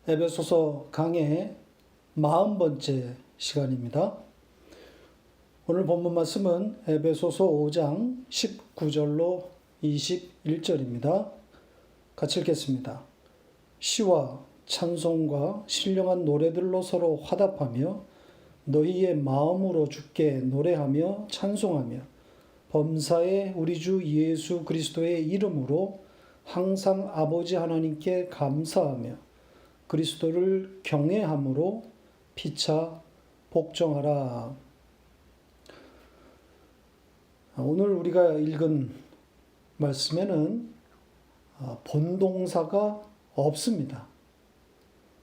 에베소서 강의 40번째 시간입니다. 오늘 본문 말씀은 에베소서 5장 19절로 21절입니다. 같이 읽겠습니다. 시와 찬송과 신령한 노래들로 서로 화답하며 너희의 마음으로 주께 노래하며 찬송하며 범사에 우리 주 예수 그리스도의 이름으로 항상 아버지 하나님께 감사하며 그리스도를 경외함으로 피차 복종하라. 오늘 우리가 읽은 말씀에는 본동사가 없습니다.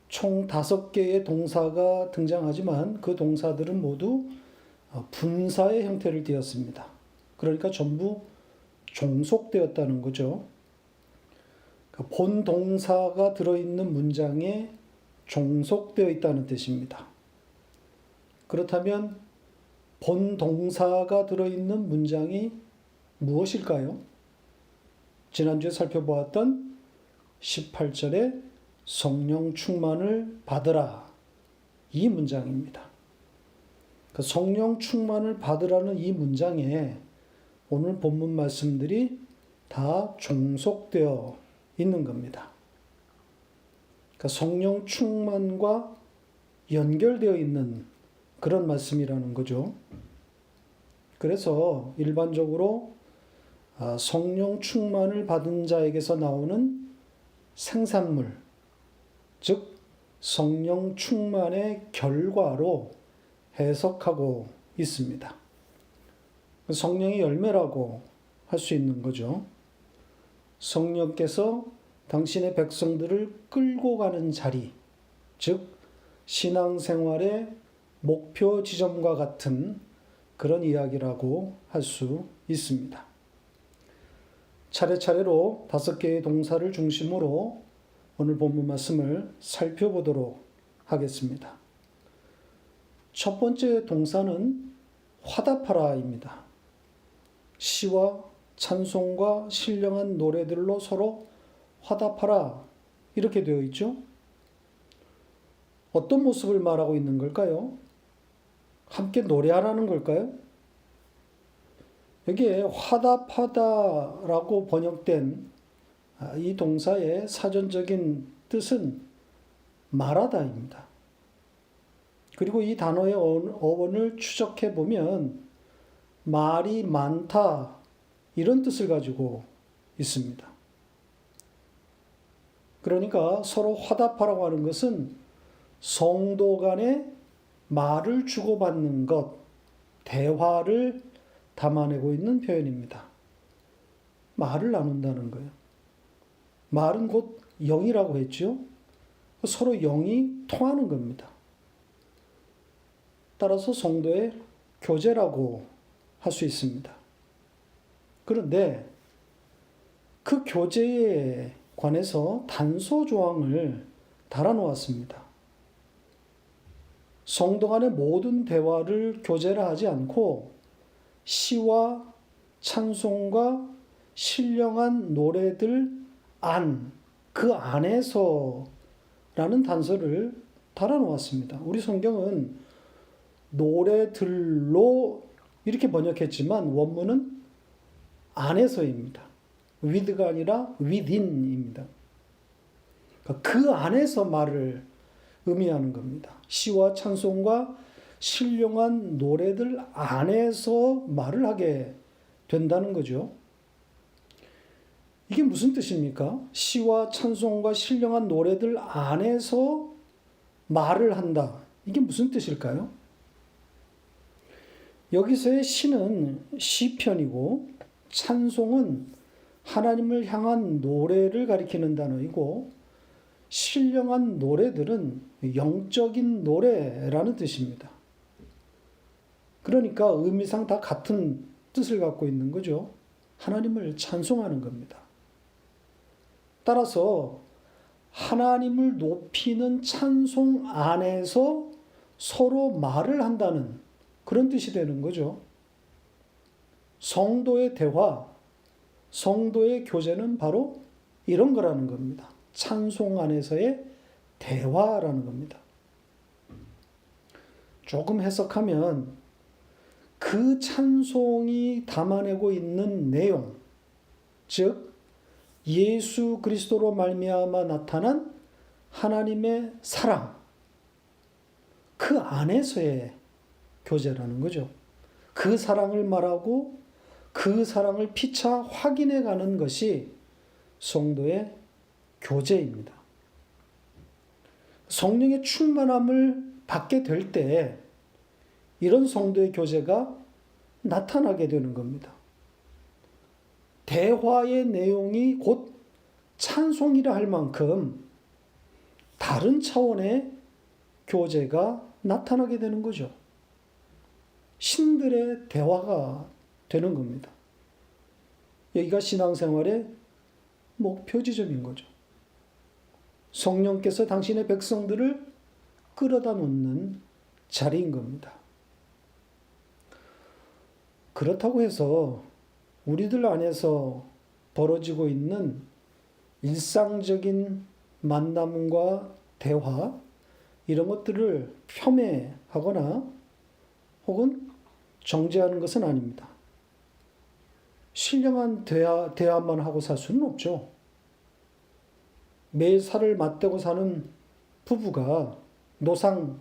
총 5개의 동사가 등장하지만 그 동사들은 모두 분사의 형태를 띠었습니다. 그러니까 전부 종속되었다는 거죠. 본동사가 들어있는 문장에 종속되어 있다는 뜻입니다. 그렇다면 본동사가 들어있는 문장이 무엇일까요? 지난주에 살펴보았던 18절에 성령 충만을 받으라, 이 문장입니다. 그 성령 충만을 받으라는 이 문장에 오늘 본문 말씀들이 다 종속되어 있는 겁니다. 그러니까 성령 충만과 연결되어 있는 그런 말씀이라는 거죠. 그래서 일반적으로 성령 충만을 받은 자에게서 나오는 생산물, 즉 성령 충만의 결과로 해석하고 있습니다. 성령의 열매라고 할 수 있는 거죠. 성령께서 당신의 백성들을 끌고 가는 자리, 즉 신앙생활의 목표 지점과 같은 그런 이야기라고 할 수 있습니다. 차례차례로 5개의 동사를 중심으로 오늘 본문 말씀을 살펴보도록 하겠습니다. 첫 번째 동사는 화답하라입니다. 시와 찬송과 신령한 노래들로 서로 화답하라, 이렇게 되어 있죠. 어떤 모습을 말하고 있는 걸까요? 함께 노래하라는 걸까요? 여기에 화답하다라고 번역된 이 동사의 사전적인 뜻은 말하다입니다. 그리고 이 단어의 어원을 추적해 보면 말이 많다, 이런 뜻을 가지고 있습니다. 그러니까 서로 화답하라고 하는 것은 성도 간에 말을 주고받는 것, 대화를 담아내고 있는 표현입니다. 말을 나눈다는 거예요. 말은 곧 영이라고 했죠. 서로 영이 통하는 겁니다. 따라서 성도의 교제라고 할 수 있습니다. 그런데 그 교제에 관해서 단서 조항을 달아놓았습니다. 성도 간의 모든 대화를 교제라 하지 않고 시와 찬송과 신령한 노래들 그 안에서 라는 단서를 달아놓았습니다. 우리 성경은 노래들로 이렇게 번역했지만 원문은 안에서입니다. with가 아니라 within입니다. 그 안에서 말을 의미하는 겁니다. 시와 찬송과 신령한 노래들 안에서 말을 하게 된다는 거죠. 이게 무슨 뜻입니까? 시와 찬송과 신령한 노래들 안에서 말을 한다. 이게 무슨 뜻일까요? 여기서의 시는 시편이고 찬송은 하나님을 향한 노래를 가리키는 단어이고 신령한 노래들은 영적인 노래라는 뜻입니다. 그러니까 의미상 다 같은 뜻을 갖고 있는 거죠. 하나님을 찬송하는 겁니다. 따라서 하나님을 높이는 찬송 안에서 서로 말을 한다는 그런 뜻이 되는 거죠. 성도의 대화, 성도의 교제는 바로 이런 거라는 겁니다. 찬송 안에서의 대화라는 겁니다. 조금 해석하면 그 찬송이 담아내고 있는 내용, 즉 예수 그리스도로 말미암아 나타난 하나님의 사랑, 그 안에서의 교제라는 거죠. 그 사랑을 말하고 그 사랑을 피차 확인해 가는 것이 성도의 교제입니다. 성령의 충만함을 받게 될 때 이런 성도의 교제가 나타나게 되는 겁니다. 대화의 내용이 곧 찬송이라 할 만큼 다른 차원의 교제가 나타나게 되는 거죠. 신들의 대화가 되는 겁니다. 여기가 신앙생활의 목표 지점인 거죠. 성령께서 당신의 백성들을 끌어다 놓는 자리인 겁니다. 그렇다고 해서 우리들 안에서 벌어지고 있는 일상적인 만남과 대화, 이런 것들을 폄훼하거나 혹은 정죄하는 것은 아닙니다. 신령한 대화만 하고 살 수는 없죠. 매일 살을 맞대고 사는 부부가 노상,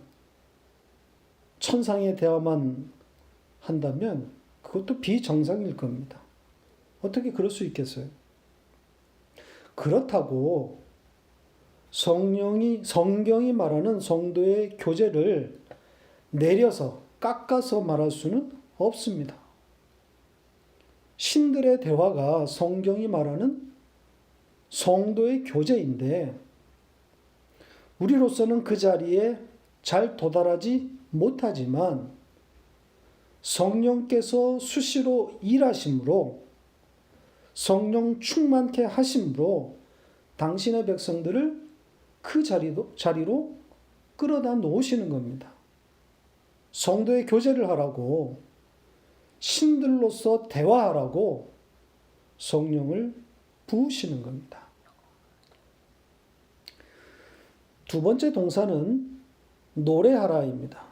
천상의 대화만 한다면 그것도 비정상일 겁니다. 어떻게 그럴 수 있겠어요? 그렇다고 성경이 말하는 성도의 교제를 내려서 깎아서 말할 수는 없습니다. 신들의 대화가 성경이 말하는 성도의 교제인데 우리로서는 그 자리에 잘 도달하지 못하지만 성령께서 수시로 일하심으로 성령 충만케 하심으로 당신의 백성들을 그 자리로 끌어다 놓으시는 겁니다. 성도의 교제를 하라고, 신들로서 대화하라고 성령을 부으시는 겁니다. 두 번째 동사는 노래하라입니다.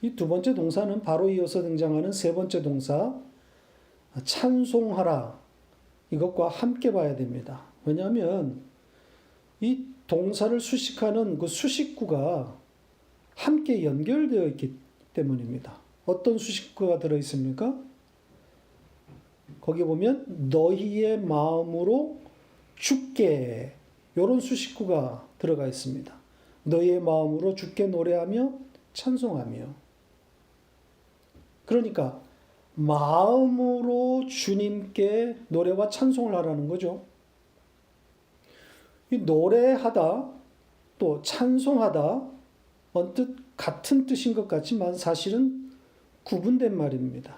이 두 번째 동사는 바로 이어서 등장하는 세 번째 동사 찬송하라, 이것과 함께 봐야 됩니다. 왜냐하면 이 동사를 수식하는 그 수식구가 함께 연결되어 있기 때문입니다. 어떤 수식구가 들어있습니까? 거기 보면 너희의 마음으로 주께, 이런 수식구가 들어가 있습니다. 너희의 마음으로 주께 노래하며 찬송하며. 그러니까 마음으로 주님께 노래와 찬송을 하라는 거죠. 이 노래하다 또 찬송하다 언뜻 같은 뜻인 것 같지만 사실은 구분된 말입니다.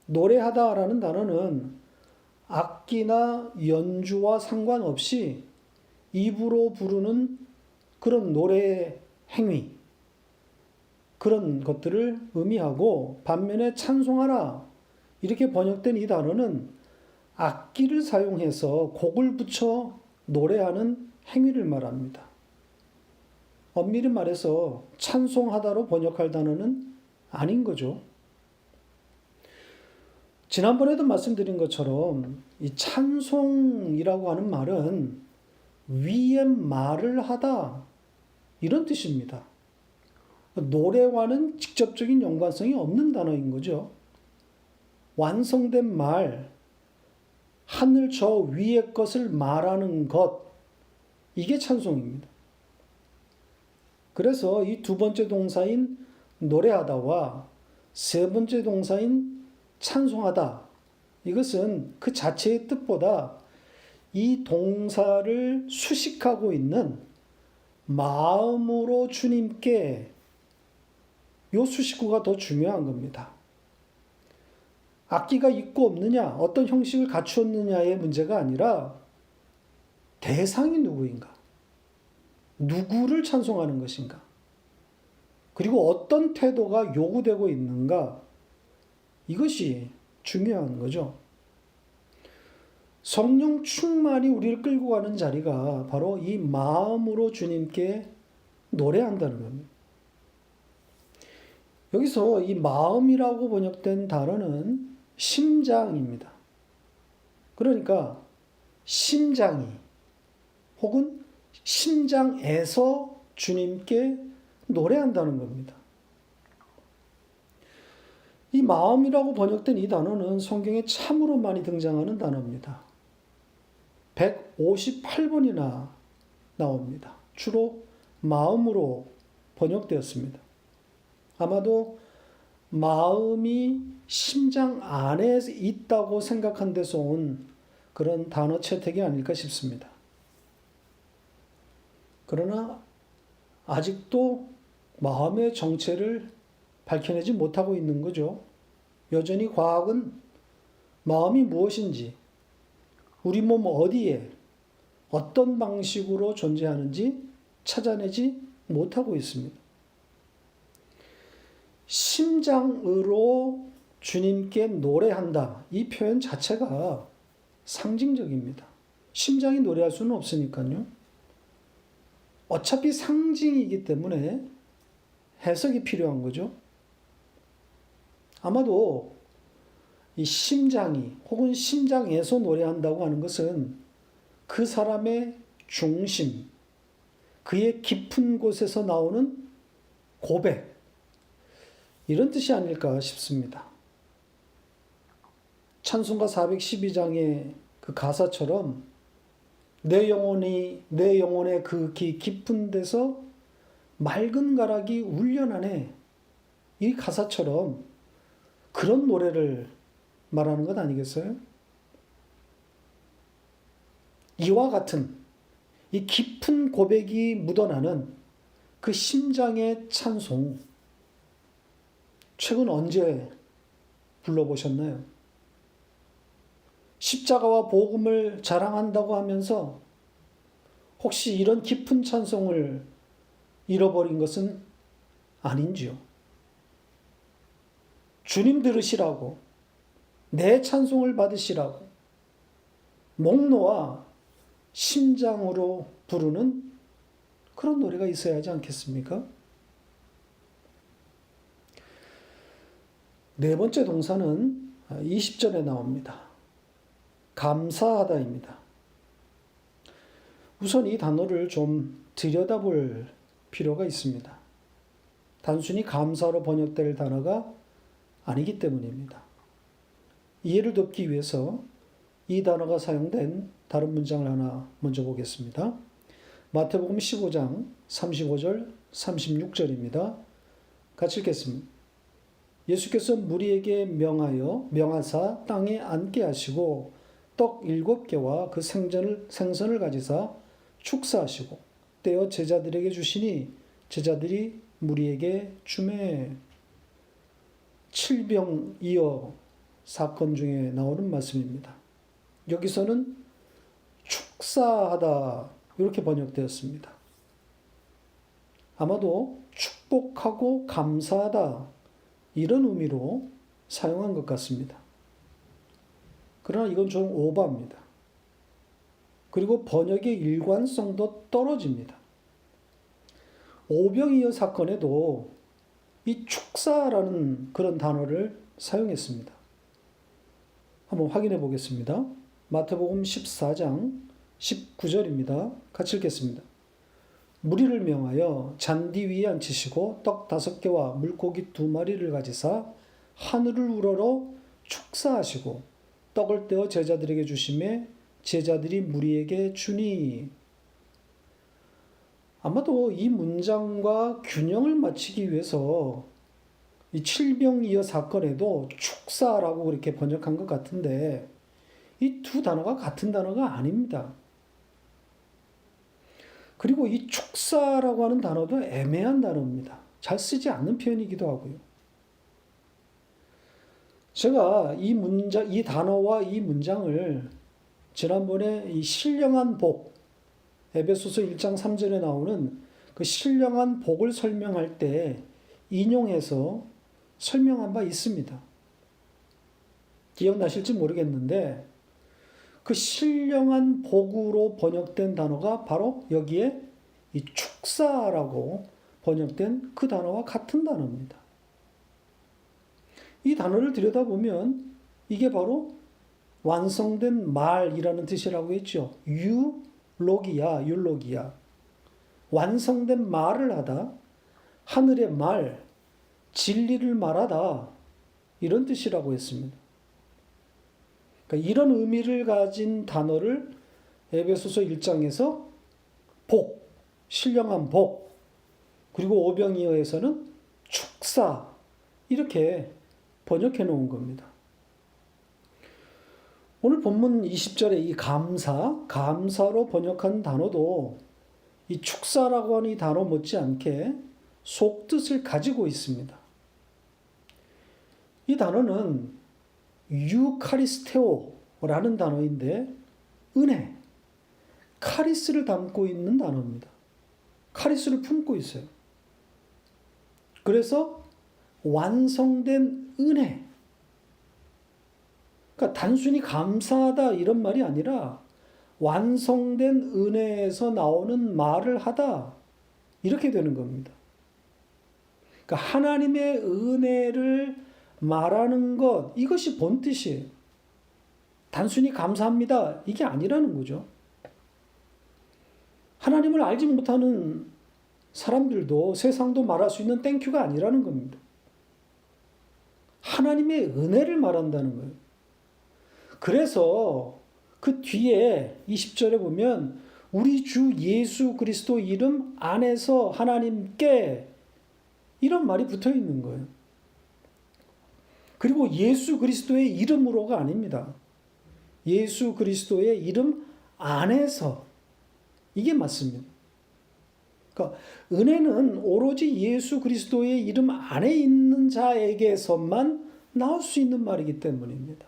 노래하다라는 단어는 악기나 연주와 상관없이 입으로 부르는 그런 노래 행위, 그런 것들을 의미하고, 반면에 찬송하라 이렇게 번역된 이 단어는 악기를 사용해서 곡을 붙여 노래하는 행위를 말합니다. 엄밀히 말해서 찬송하다로 번역할 단어는 아닌 거죠. 지난번에도 말씀드린 것처럼 이 찬송이라고 하는 말은 위에 말을 하다, 이런 뜻입니다. 노래와는 직접적인 연관성이 없는 단어인 거죠. 완성된 말, 하늘 저 위의 것을 말하는 것, 이게 찬송입니다. 그래서 이 두 번째 동사인 노래하다와 세 번째 동사인 찬송하다, 이것은 그 자체의 뜻보다 이 동사를 수식하고 있는 마음으로 주님께, 이 수식구가 더 중요한 겁니다. 악기가 있고 없느냐, 어떤 형식을 갖추었느냐의 문제가 아니라 대상이 누구인가, 누구를 찬송하는 것인가, 그리고 어떤 태도가 요구되고 있는가, 이것이 중요한 거죠. 성령 충만이 우리를 끌고 가는 자리가 바로 이 마음으로 주님께 노래한다는 겁니다. 여기서 이 마음이라고 번역된 단어는 심장입니다. 그러니까 심장이 혹은 심장에서 주님께 노래한다는 겁니다. 이 마음이라고 번역된 이 단어는 성경에 참으로 많이 등장하는 단어입니다. 158번이나 나옵니다. 주로 마음으로 번역되었습니다. 아마도 마음이 심장 안에 있다고 생각한 데서 온 그런 단어 채택이 아닐까 싶습니다. 그러나 아직도 마음의 정체를 밝혀내지 못하고 있는 거죠. 여전히 과학은 마음이 무엇인지, 우리 몸 어디에 어떤 방식으로 존재하는지 찾아내지 못하고 있습니다. 심장으로 주님께 노래한다. 이 표현 자체가 상징적입니다. 심장이 노래할 수는 없으니까요. 어차피 상징이기 때문에 해석이 필요한 거죠. 아마도 이 심장이 혹은 심장에서 노래한다고 하는 것은 그 사람의 중심, 그의 깊은 곳에서 나오는 고백, 이런 뜻이 아닐까 싶습니다. 찬송가 412장의 그 가사처럼 내 영혼의 그 깊은 데서 맑은 가락이 울려나네, 이 가사처럼 그런 노래를 말하는 것 아니겠어요? 이와 같은 이 깊은 고백이 묻어나는 그 심장의 찬송, 최근 언제 불러보셨나요? 십자가와 복음을 자랑한다고 하면서 혹시 이런 깊은 찬송을 잃어버린 것은 아닌지요? 주님 들으시라고, 내 찬송을 받으시라고 목 놓아 심장으로 부르는 그런 노래가 있어야 하지 않겠습니까? 네 번째 동사는 20절에 나옵니다. 감사하다입니다. 우선 이 단어를 좀 들여다볼 필요가 있습니다. 단순히 감사로 번역될 단어가 아니기 때문입니다. 이해를 돕기 위해서 이 단어가 사용된 다른 문장을 하나 먼저 보겠습니다. 마태복음 15장 35절 36절입니다. 같이 읽겠습니다. 예수께서 무리에게 명하사 땅에 앉게 하시고 떡 7개와 그 생선을 가지사 축사하시고 떼어 제자들에게 주시니 제자들이 무리에게 주매. 칠병이어 사건 중에 나오는 말씀입니다. 여기서는 축사하다 이렇게 번역되었습니다. 아마도 축복하고 감사하다 이런 의미로 사용한 것 같습니다. 그러나 이건 좀 오버입니다. 그리고 번역의 일관성도 떨어집니다. 오병이어 사건에도 이 축사라는 그런 단어를 사용했습니다. 한번 확인해 보겠습니다. 마태복음 14장 19절입니다. 같이 읽겠습니다. 무리를 명하여 잔디 위에 앉히시고 떡 5개와 물고기 2마리를 가지사 하늘을 우러러 축사하시고 떡을 떼어 제자들에게 주시매 제자들이 무리에게 주니. 아마도 이 문장과 균형을 맞추기 위해서 이 칠병이어 사건에도 축사라고 그렇게 번역한 것 같은데 이 두 단어가 같은 단어가 아닙니다. 그리고 이 축사라고 하는 단어도 애매한 단어입니다. 잘 쓰지 않는 표현이기도 하고요. 제가 이 단어와 이 문장을 지난번에 이 신령한 복, 에베소서 1장 3절에 나오는 그 신령한 복을 설명할 때 인용해서 설명한 바 있습니다. 기억나실지 모르겠는데 그 신령한 복으로 번역된 단어가 바로 여기에 이 축사라고 번역된 그 단어와 같은 단어입니다. 이 단어를 들여다보면 이게 바로 완성된 말이라는 뜻이라고 했죠. 율로기야. 완성된 말을 하다, 하늘의 말, 진리를 말하다, 이런 뜻이라고 했습니다. 그러니까 이런 의미를 가진 단어를 에베소서 1장에서 복, 신령한 복, 그리고 오병이어에서는 축사, 이렇게 번역해 놓은 겁니다. 오늘 본문 20절에 이 감사로 번역한 단어도 이 축사라고 하는 이 단어 못지않게 속뜻을 가지고 있습니다. 이 단어는 유카리스테오라는 단어인데 은혜, 카리스를 담고 있는 단어입니다. 카리스를 품고 있어요. 그래서 완성된 은혜, 그러니까 단순히 감사하다 이런 말이 아니라 완성된 은혜에서 나오는 말을 하다, 이렇게 되는 겁니다. 그러니까 하나님의 은혜를 말하는 것, 이것이 본뜻이에요. 단순히 감사합니다, 이게 아니라는 거죠. 하나님을 알지 못하는 사람들도, 세상도 말할 수 있는 땡큐가 아니라는 겁니다. 하나님의 은혜를 말한다는 거예요. 그래서 그 뒤에 20절에 보면 우리 주 예수 그리스도 이름 안에서 하나님께, 이런 말이 붙어 있는 거예요. 그리고 예수 그리스도의 이름으로가 아닙니다. 예수 그리스도의 이름 안에서, 이게 맞습니다. 그러니까 은혜는 오로지 예수 그리스도의 이름 안에 있는 자에게서만 나올 수 있는 말이기 때문입니다.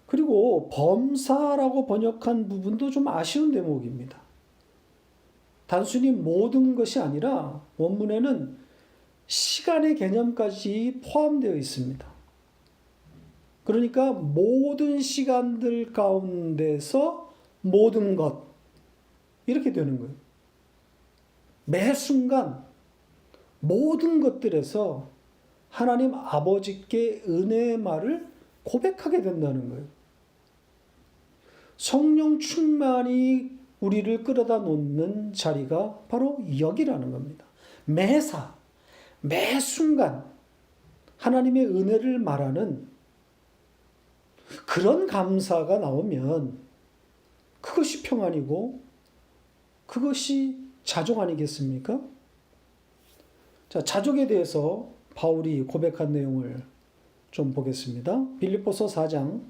그리고 범사라고 번역한 부분도 좀 아쉬운 대목입니다. 단순히 모든 것이 아니라 원문에는 시간의 개념까지 포함되어 있습니다. 그러니까 모든 시간들 가운데서 모든 것, 이렇게 되는 거예요. 매 순간 모든 것들에서 하나님 아버지께 은혜의 말을 고백하게 된다는 거예요. 성령 충만이 우리를 끌어다 놓는 자리가 바로 여기라는 겁니다. 매사, 매 순간 하나님의 은혜를 말하는 그런 감사가 나오면 그것이 평안이고 그것이 자족 아니겠습니까? 자, 자족에 대해서 바울이 고백한 내용을 좀 보겠습니다. 빌립보서 4장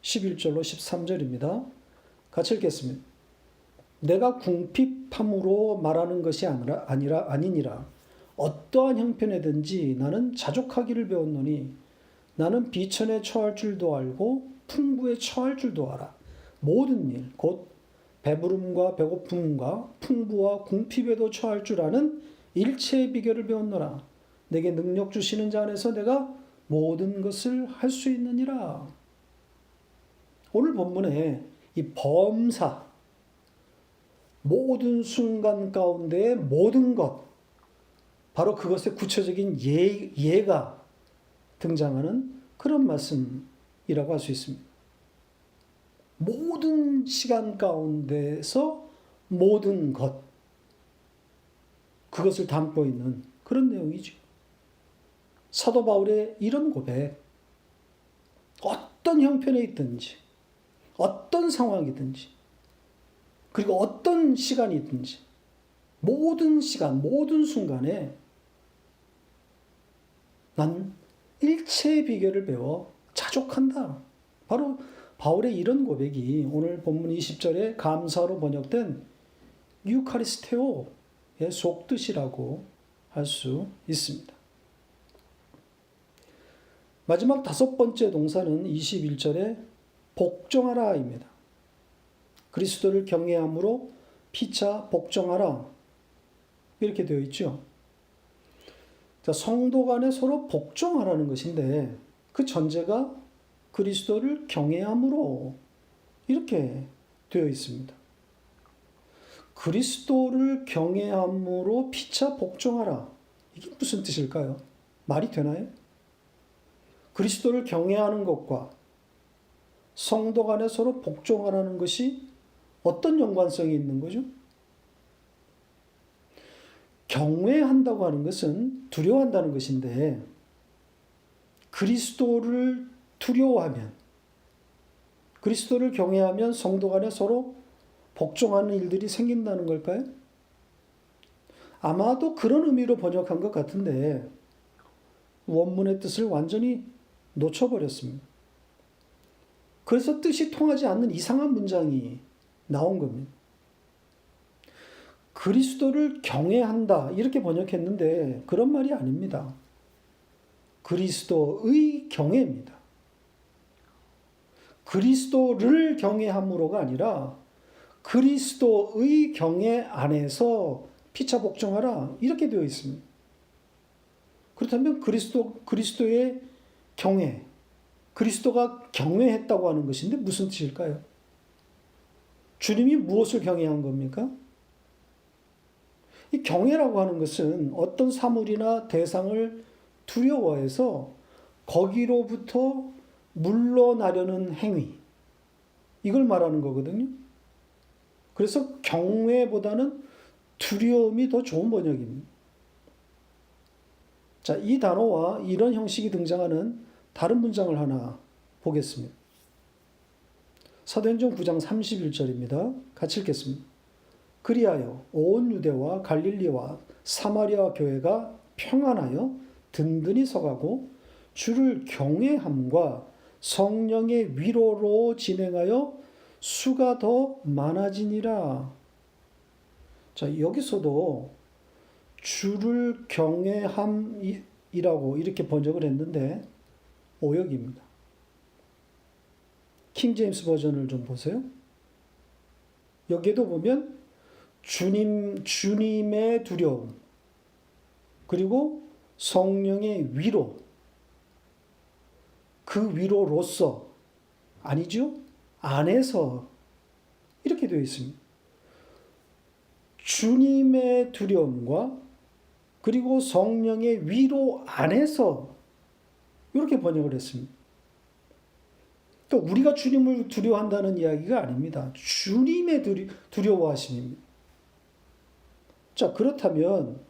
11절로 13절입니다. 같이 읽겠습니다. 내가 궁핍함으로 말하는 것이 아니니라. 어떠한 형편에든지 나는 자족하기를 배웠노니 나는 비천에 처할 줄도 알고 풍부에 처할 줄도 알아. 모든 일, 곧 배부름과 배고픔과 풍부와 궁핍에도 처할 줄 아는 일체의 비결을 배웠노라. 내게 능력 주시는 자 안에서 내가 모든 것을 할 수 있느니라. 오늘 본문에 이 범사, 모든 순간 가운데의 모든 것, 바로 그것의 구체적인 예가 등장하는 그런 말씀이라고 할 수 있습니다. 모든 시간 가운데서 모든 것, 그것을 담고 있는 그런 내용이죠. 사도 바울의 이런 고백, 어떤 형편에 있든지, 어떤 상황이든지, 그리고 어떤 시간이 있든지, 모든 시간, 모든 순간에 난 일체의 비결을 배워 자족한다. 바로 바울의 이런 고백이 오늘 본문 20절에 감사로 번역된 유카리스테오의 속뜻이라고 할 수 있습니다. 마지막 5번째 동사는 21절에 복종하라입니다. 그리스도를 경외함으로 피차 복종하라, 이렇게 되어 있죠. 자, 성도 간에 서로 복종하라는 것인데 그 전제가 그리스도를 경외함으로 이렇게 되어 있습니다. 그리스도를 경외함으로 피차 복종하라. 이게 무슨 뜻일까요? 말이 되나요? 그리스도를 경외하는 것과 성도 간에 서로 복종하라는 것이 어떤 연관성이 있는 거죠? 경외한다고 하는 것은 두려워한다는 것인데 그리스도를 두려워하면, 그리스도를 경외하면 성도 간에 서로 복종하는 일들이 생긴다는 걸까요? 아마도 그런 의미로 번역한 것 같은데 원문의 뜻을 완전히 놓쳐버렸습니다. 그래서 뜻이 통하지 않는 이상한 문장이 나온 겁니다. 그리스도를 경외한다 이렇게 번역했는데 그런 말이 아닙니다. 그리스도의 경외입니다. 그리스도를 경외함으로가 아니라 그리스도의 경외 안에서 피차 복종하라 이렇게 되어 있습니다. 그렇다면 그리스도의 경외, 그리스도가 경외했다고 하는 것인데 무슨 뜻일까요? 주님이 무엇을 경외한 겁니까? 이 경외라고 하는 것은 어떤 사물이나 대상을 두려워해서 거기로부터 물러나려는 행위, 이걸 말하는 거거든요. 그래서 경외보다는 두려움이 더 좋은 번역입니다. 자, 이 단어와 이런 형식이 등장하는 다른 문장을 하나 보겠습니다. 사도행전 9장 31절입니다. 같이 읽겠습니다. 그리하여 온 유대와 갈릴리와 사마리아 교회가 평안하여 든든히 서가고 주를 경외함과 성령의 위로로 진행하여 수가 더 많아지니라. 자, 여기서도 주를 경외함이라고 이렇게 번역을 했는데 오역입니다. 킹 제임스 버전을 좀 보세요. 여기에도 보면 주님의 두려움, 그리고 성령의 위로, 그 위로로서, 아니죠? 안에서 이렇게 되어 있습니다. 주님의 두려움과 그리고 성령의 위로 안에서 이렇게 번역을 했습니다. 또 우리가 주님을 두려워한다는 이야기가 아닙니다. 주님의 두려워하심입니다. 자, 그렇다면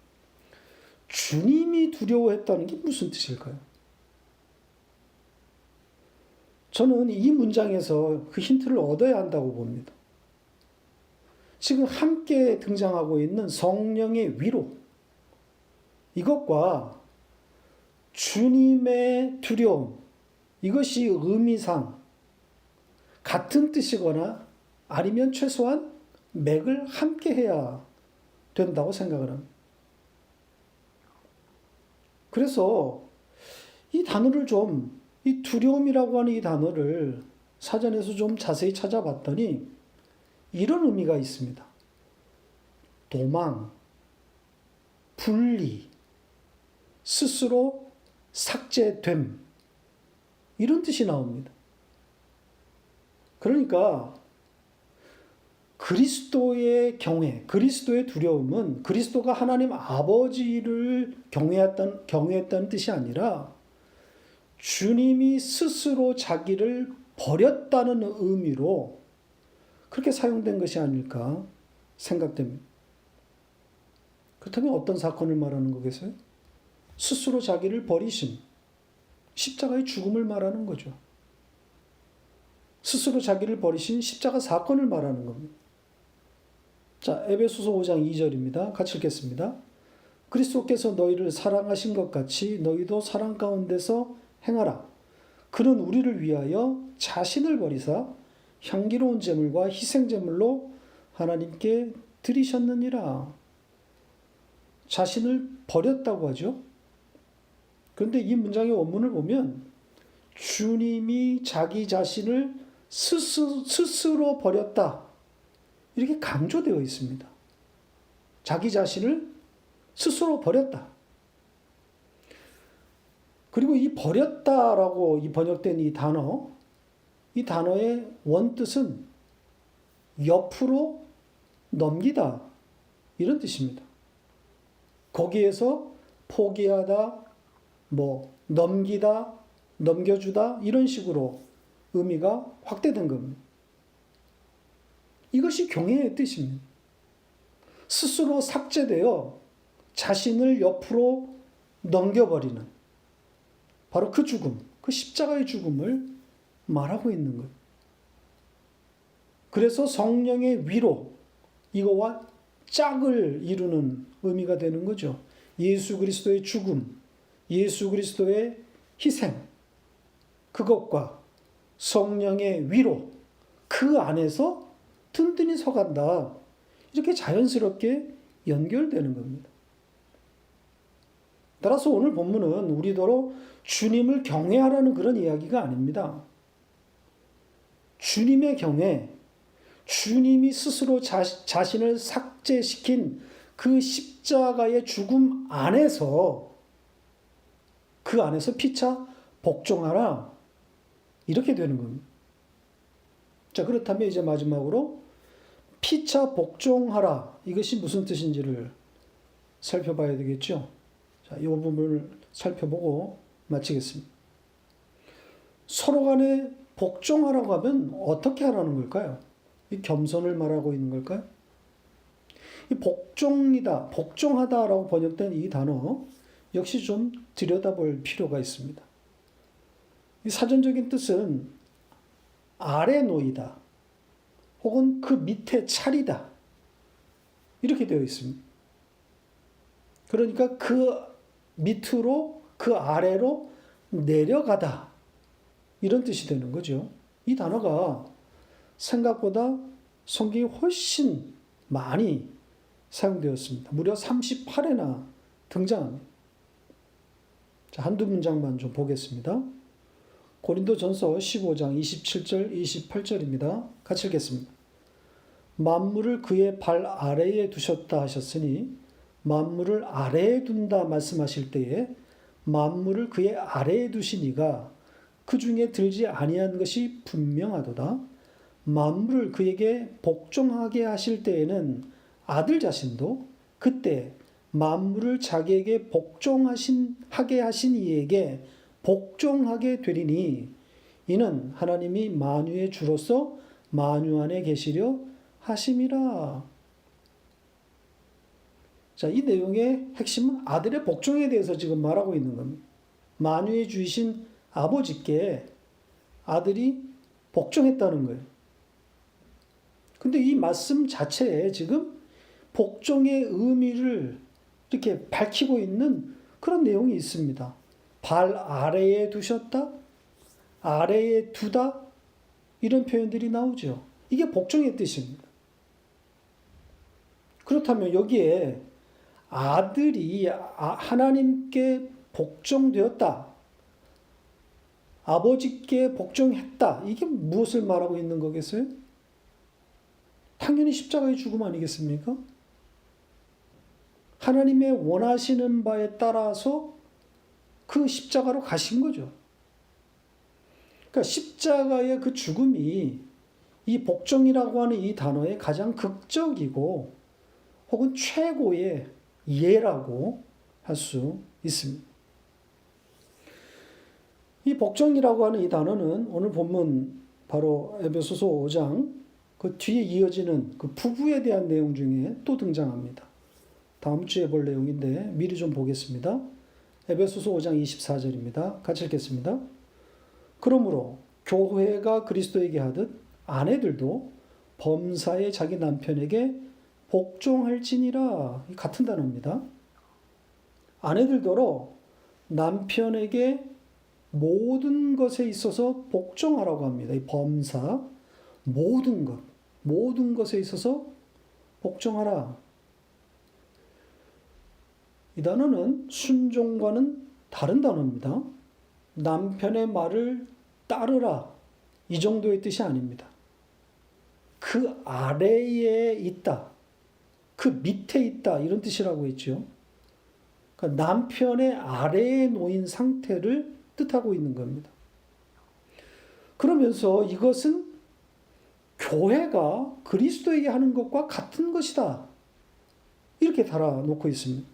주님이 두려워했다는 게 무슨 뜻일까요? 저는 이 문장에서 그 힌트를 얻어야 한다고 봅니다. 지금 함께 등장하고 있는 성령의 위로, 이것과 주님의 두려움, 이것이 의미상 같은 뜻이거나 아니면 최소한 맥을 함께 해야 된다고 생각을 합니다. 그래서 이 단어를 이 두려움이라고 하는 이 단어를 사전에서 좀 자세히 찾아봤더니 이런 의미가 있습니다. 도망, 분리, 스스로 삭제됨, 이런 뜻이 나옵니다. 그러니까 그리스도의 경외, 그리스도의 두려움은 그리스도가 하나님 아버지를 경외했다는 뜻이 아니라 주님이 스스로 자기를 버렸다는 의미로 그렇게 사용된 것이 아닐까 생각됩니다. 그렇다면 어떤 사건을 말하는 거겠어요? 스스로 자기를 버리심, 십자가의 죽음을 말하는 거죠. 스스로 자기를 버리신 십자가 사건을 말하는 겁니다. 자, 에베소서 5장 2절입니다. 같이 읽겠습니다. 그리스도께서 너희를 사랑하신 것 같이 너희도 사랑 가운데서 행하라. 그는 우리를 위하여 자신을 버리사 향기로운 제물과 희생 제물로 하나님께 드리셨느니라. 자신을 버렸다고 하죠. 그런데 이 문장의 원문을 보면 주님이 자기 자신을 스스로 버렸다, 이렇게 강조되어 있습니다. 자기 자신을 스스로 버렸다. 그리고 이 버렸다라고 이 번역된 이 단어의 원뜻은 옆으로 넘기다 이런 뜻입니다. 거기에서 포기하다, 넘기다, 넘겨주다 이런 식으로 의미가 확대된 겁니다. 이것이 경외의 뜻입니다. 스스로 삭제되어 자신을 옆으로 넘겨버리는 바로 그 죽음, 그 십자가의 죽음을 말하고 있는 거예요. 그래서 성령의 위로 이거와 짝을 이루는 의미가 되는 거죠. 예수 그리스도의 죽음, 예수 그리스도의 희생, 그것과 성령의 위로 그 안에서 든든히 서간다. 이렇게 자연스럽게 연결되는 겁니다. 따라서 오늘 본문은 우리더러 주님을 경외하라는 그런 이야기가 아닙니다. 주님의 경외, 주님이 스스로 자신을 삭제시킨 그 십자가의 죽음 안에서 그 안에서 피차 복종하라 이렇게 되는 겁니다. 자, 그렇다면 이제 마지막으로 피차 복종하라 이것이 무슨 뜻인지를 살펴봐야 되겠죠. 자, 이 부분을 살펴보고 마치겠습니다. 서로 간에 복종하라고 하면 어떻게 하라는 걸까요? 이 겸손을 말하고 있는 걸까요? 이 복종이다, 복종하다라고 번역된 이 단어 역시 좀 들여다볼 필요가 있습니다. 이 사전적인 뜻은 아래 놓이다, 혹은 그 밑에 차리다 이렇게 되어 있습니다. 그러니까 그 밑으로 그 아래로 내려가다 이런 뜻이 되는 거죠. 이 단어가 생각보다 성경이 훨씬 많이 사용되었습니다. 무려 38회나 등장합니다. 자, 한두 문장만 좀 보겠습니다. 고린도전서 15장 27절 28절입니다. 같이 읽겠습니다. 만물을 그의 발 아래에 두셨다 하셨으니 만물을 아래에 둔다 말씀하실 때에 만물을 그의 아래에 두신 이가 그 중에 들지 아니한 것이 분명하도다. 만물을 그에게 복종하게 하실 때에는 아들 자신도 그때 만물을 자기에게 복종하게 하신 이에게 복종하게 되리니 이는 하나님이 만유의 주로서 만유 안에 계시려 하심이라. 자, 이 내용의 핵심은 아들의 복종에 대해서 지금 말하고 있는 겁니다. 만유의 주이신 아버지께 아들이 복종했다는 거예요. 근데 이 말씀 자체에 지금 복종의 의미를 이렇게 밝히고 있는 그런 내용이 있습니다. 발 아래에 두셨다, 아래에 두다 이런 표현들이 나오죠. 이게 복종의 뜻입니다. 그렇다면 여기에 아들이 하나님께 복종되었다, 아버지께 복종했다 이게 무엇을 말하고 있는 거겠어요? 당연히 십자가의 죽음 아니겠습니까? 하나님의 원하시는 바에 따라서 그 십자가로 가신 거죠. 그러니까 십자가의 그 죽음이 이 복종이라고 하는 이 단어의 가장 극적이고 혹은 최고의 예라고 할 수 있습니다. 이 복종이라고 하는 이 단어는 오늘 본문 바로 에베소서 5장 그 뒤에 이어지는 그 부부에 대한 내용 중에 또 등장합니다. 다음 주에 볼 내용인데 미리 좀 보겠습니다. 에베소서 5장 24절입니다. 같이 읽겠습니다. 그러므로 교회가 그리스도에게 하듯 아내들도 범사에 자기 남편에게 복종할지니라. 같은 단어입니다. 아내들더러 남편에게 모든 것에 있어서 복종하라고 합니다. 이 범사, 모든 것에 있어서 복종하라. 이 단어는 순종과는 다른 단어입니다. 남편의 말을 따르라 이 정도의 뜻이 아닙니다. 그 아래에 있다, 그 밑에 있다 이런 뜻이라고 했죠. 그러니까 남편의 아래에 놓인 상태를 뜻하고 있는 겁니다. 그러면서 이것은 교회가 그리스도에게 하는 것과 같은 것이다. 이렇게 달아놓고 있습니다.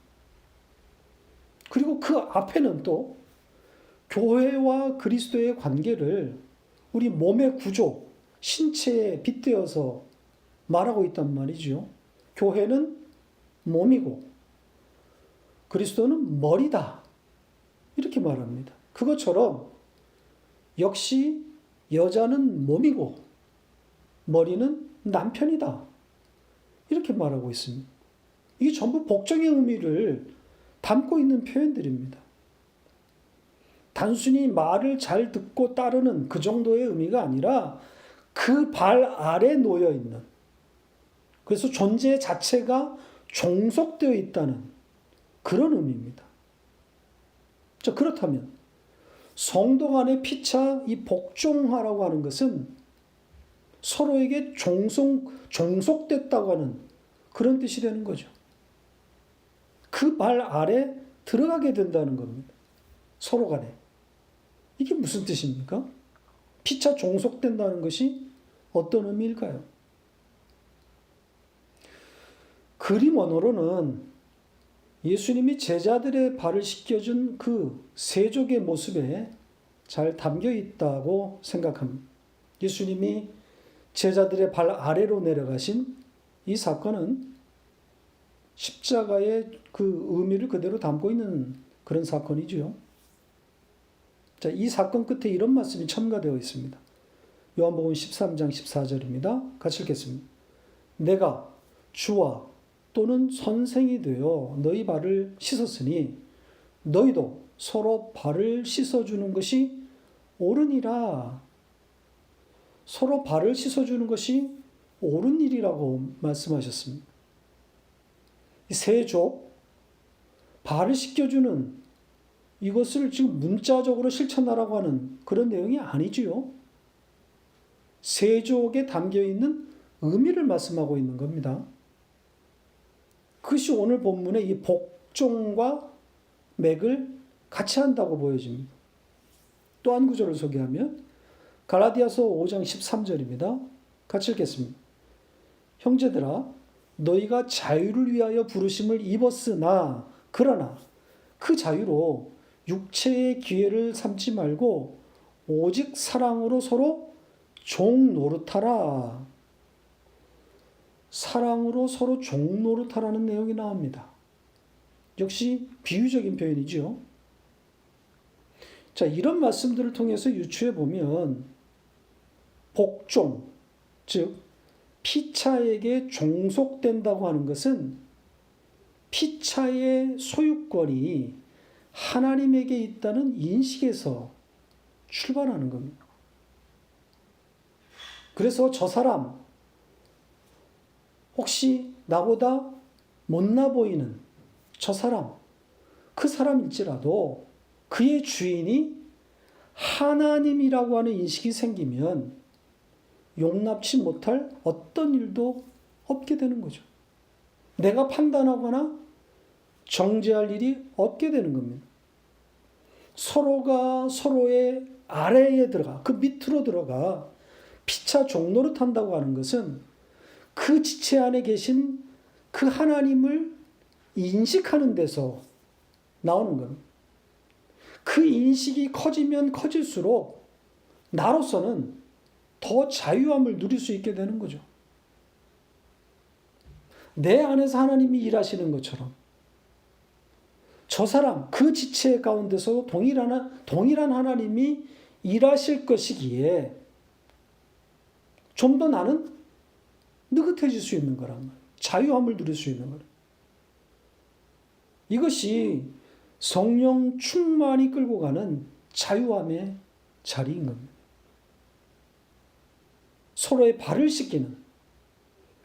그리고 그 앞에는 또 교회와 그리스도의 관계를 우리 몸의 구조, 신체에 빗대어서 말하고 있단 말이죠. 교회는 몸이고 그리스도는 머리다. 이렇게 말합니다. 그것처럼 역시 여자는 몸이고 머리는 남편이다. 이렇게 말하고 있습니다. 이게 전부 복종의 의미를 담고 있는 표현들입니다. 단순히 말을 잘 듣고 따르는 그 정도의 의미가 아니라 그 발 아래 놓여 있는, 그래서 존재 자체가 종속되어 있다는 그런 의미입니다. 자, 그렇다면 성도 간의 피차 이 복종하라고 하는 것은 서로에게 종속됐다고 하는 그런 뜻이 되는 거죠. 그 발 아래 들어가게 된다는 겁니다. 서로 간에. 이게 무슨 뜻입니까? 피차 종속된다는 것이 어떤 의미일까요? 그림 언어로는 예수님이 제자들의 발을 씻겨준 그 세족의 모습에 잘 담겨 있다고 생각합니다. 예수님이 제자들의 발 아래로 내려가신 이 사건은 십자가의 그 의미를 그대로 담고 있는 그런 사건이죠. 자, 이 사건 끝에 이런 말씀이 첨가되어 있습니다. 요한복음 13장 14절입니다. 같이 읽겠습니다. 내가 주와 또는 선생이 되어 너희 발을 씻었으니 너희도 서로 발을 씻어주는 것이 옳으니라. 서로 발을 씻어주는 것이 옳은 일이라고 말씀하셨습니다. 세족, 발을 씻겨주는 이것을 지금 문자적으로 실천하라고 하는 그런 내용이 아니지요. 세족에 담겨있는 의미를 말씀하고 있는 겁니다. 그것이 오늘 본문의 이 복종과 맥을 같이 한다고 보여집니다. 또 한 구절을 소개하면 갈라디아서 5장 13절입니다. 같이 읽겠습니다. 형제들아 너희가 자유를 위하여 부르심을 입었으나 그러나 그 자유로 육체의 기회를 삼지 말고 오직 사랑으로 서로 종 노릇하라. 사랑으로 서로 종 노릇하라는 내용이 나옵니다. 역시 비유적인 표현이죠. 자, 이런 말씀들을 통해서 유추해 보면 복종, 즉 피차에게 종속된다고 하는 것은 피차의 소유권이 하나님에게 있다는 인식에서 출발하는 겁니다. 그래서 저 사람, 혹시 나보다 못나 보이는 저 사람, 그 사람일지라도 그의 주인이 하나님이라고 하는 인식이 생기면 용납치 못할 어떤 일도 없게 되는 거죠. 내가 판단하거나 정죄할 일이 없게 되는 겁니다. 서로가 서로의 아래에 들어가, 그 밑으로 들어가 피차 종노릇 한다고 하는 것은 그 지체 안에 계신 그 하나님을 인식하는 데서 나오는 겁니다. 그 인식이 커지면 커질수록 나로서는 더 자유함을 누릴 수 있게 되는 거죠. 내 안에서 하나님이 일하시는 것처럼 저 사람, 그 지체 가운데서 동일한 하나님이 일하실 것이기에 좀 더 나는 느긋해질 수 있는 거란 말이에요. 자유함을 누릴 수 있는 거예요. 이것이 성령 충만이 끌고 가는 자유함의 자리인 겁니다. 서로의 발을 씻기는,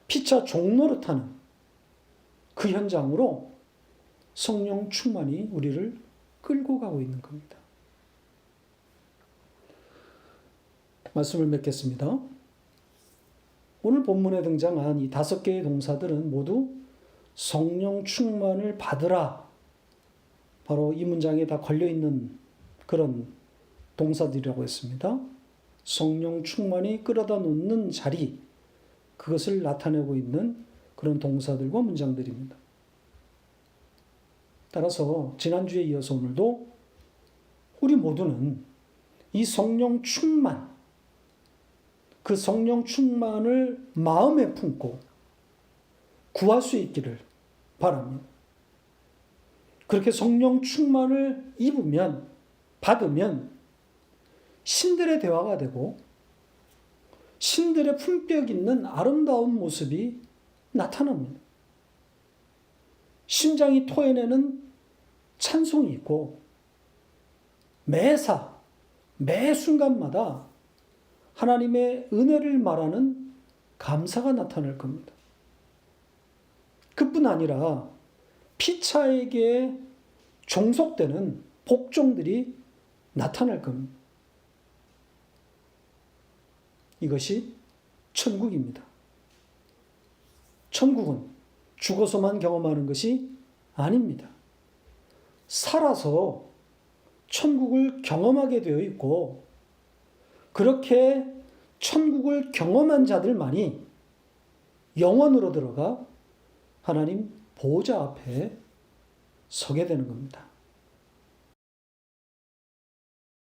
피차 종노릇하는 그 현장으로 성령 충만이 우리를 끌고 가고 있는 겁니다. 말씀을 맺겠습니다. 오늘 본문에 등장한 이 5개의 동사들은 모두 성령 충만을 받으라 바로 이 문장에 다 걸려있는 그런 동사들이라고 했습니다. 성령 충만이 끌어다 놓는 자리, 그것을 나타내고 있는 그런 동사들과 문장들입니다. 따라서 지난주에 이어서 오늘도 우리 모두는 이 성령 충만, 그 성령 충만을 마음에 품고 구할 수 있기를 바랍니다. 그렇게 성령 충만을 받으면 신들의 대화가 되고 신들의 품격 있는 아름다운 모습이 나타납니다. 심장이 토해내는 찬송이 있고 매사, 매 순간마다 하나님의 은혜를 말하는 감사가 나타날 겁니다. 그뿐 아니라 피차에게 종속되는 복종들이 나타날 겁니다. 이것이 천국입니다. 천국은 죽어서만 경험하는 것이 아닙니다. 살아서 천국을 경험하게 되어 있고, 그렇게 천국을 경험한 자들만이 영원으로 들어가 하나님 보좌 앞에 서게 되는 겁니다.